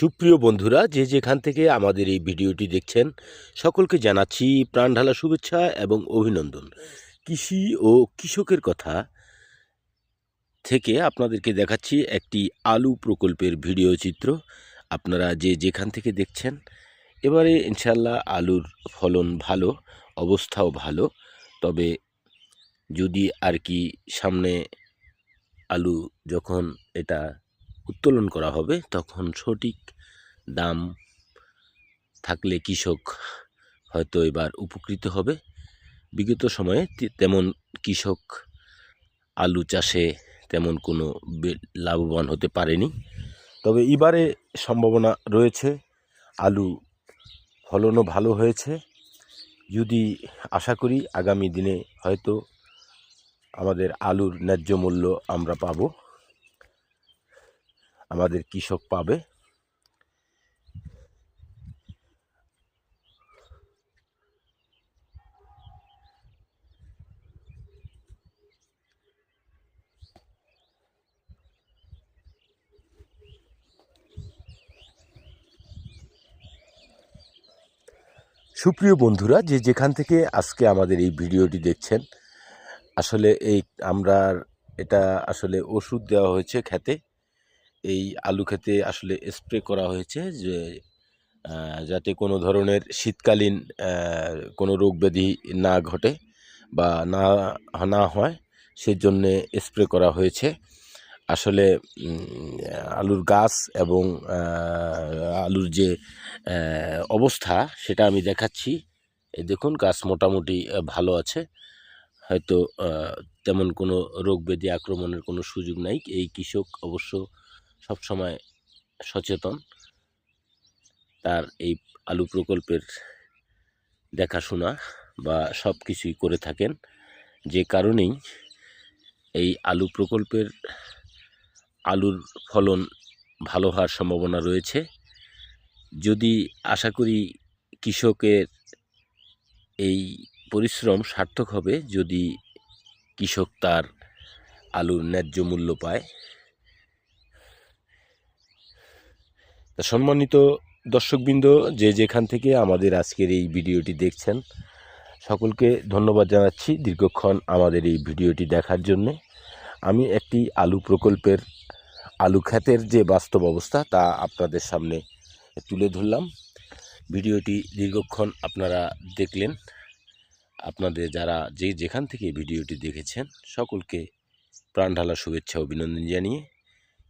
সুপ্রিয় বন্ধুরা, যে যেখান থেকে আমাদের এই ভিডিওটি দেখছেন সকলকে জানাচ্ছি প্রাণঢালা শুভেচ্ছা এবং অভিনন্দন। কৃষি ও কৃষকের কথা থেকে আপনাদেরকে দেখাচ্ছি একটি আলু প্রকল্পের ভিডিও চিত্র। আপনারা যে যেখান থেকে দেখছেন, এবারে ইনশাল্লাহ আলুর ফলন ভালো, অবস্থাও ভালো। তবে যদি আর কি সামনে আলু যখন এটা উত্তোলন করা হবে তখন সঠিক দাম থাকলে কৃষক হয়তো এবার উপকৃত হবে। বিগত সময়ে তেমন কৃষক আলু চাষে তেমন কোনো লাভবান হতে পারেনি। তবে এবারে সম্ভাবনা রয়েছে, আলু ফলনও ভালো হয়েছে। যদি আশা করি আগামী দিনে হয়তো আমাদের আলুর ন্যায্য মূল্য আমরা পাব, আমাদের কৃষক পাবে। সুপ্রিয় বন্ধুরা, যে যেখান থেকে আজকে আমাদের এই ভিডিওটি দেখছেন, আসলে আমরা এটা আসলে ওষুধ দেওয়া হয়েছে খেতে। এই আলু খেতে আসলে স্প্রে করা হয়েছে যে যাতে কোনো ধরনের শীতকালীন কোনো রোগ ব্যাধি না ঘটে বা না হয়, সেজন্যে স্প্রে করা হয়েছে। আসলে আলুর গাছ এবং আলুর যে অবস্থা সেটা আমি দেখাচ্ছি। এই দেখুন, গাছ মোটামুটি ভালো আছে, হয়তো তেমন কোনো রোগ ব্যাধি আক্রমণের কোনো সুযোগ নাই। এই কৃষক অবশ্য সবসময় সচেতন, তার এই আলু প্রকল্পের দেখাশোনা বা সব কিছুই করে থাকেন, যে কারণেই এই আলু প্রকল্পের আলুর ফলন ভালো হওয়ার সম্ভাবনা রয়েছে। যদি আশা করি কৃষকের এই পরিশ্রম সার্থক হবে যদি কৃষক তার আলুর ন্যায্য মূল্য পায়। তা সম্মানিত দর্শকবৃন্দ, যে যেখান থেকে আমাদের আজকের এই ভিডিওটি দেখছেন, সকলকে ধন্যবাদ জানাচ্ছি দীর্ঘক্ষণ আমাদের এই ভিডিওটি দেখার জন্যে। আমি একটি আলু প্রকল্পের আলু ক্ষেতের যে বাস্তব অবস্থা তা আপনাদের সামনে তুলে ধরলাম। ভিডিওটি দীর্ঘক্ষণ আপনারা দেখলেন। আপনাদের যারা যেখান থেকে ভিডিওটি দেখেছেন সকলকে প্রাণঢালা শুভেচ্ছা অভিনন্দন জানিয়ে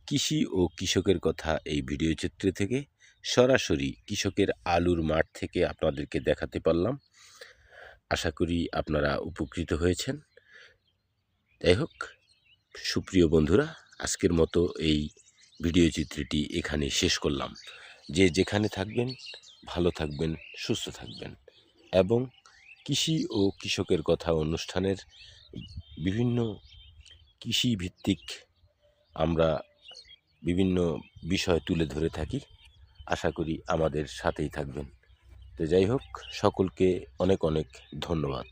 কৃষি ও কৃষকের কথা এই ভিডিও চিত্র থেকে সরাসরি কৃষকের আলুর মাঠ থেকে আপনাদেরকে দেখাতে পারলাম। আশা করি আপনারা উপকৃত হয়েছেন। যাই হোক, সুপ্রিয় বন্ধুরা, আজকের মতো এই ভিডিও চিত্রটি এখানে শেষ করলাম। যে যেখানে থাকবেন ভালো থাকবেন, সুস্থ থাকবেন এবং কৃষি ও কৃষকের কথা অনুষ্ঠানের বিভিন্ন কৃষিভিত্তিক আমরা বিভিন্ন বিষয় তুলে ধরে থাকি। আশা করি আমাদের সাথেই থাকবেন। তো যাই হোক, সকলকে অনেক অনেক ধন্যবাদ।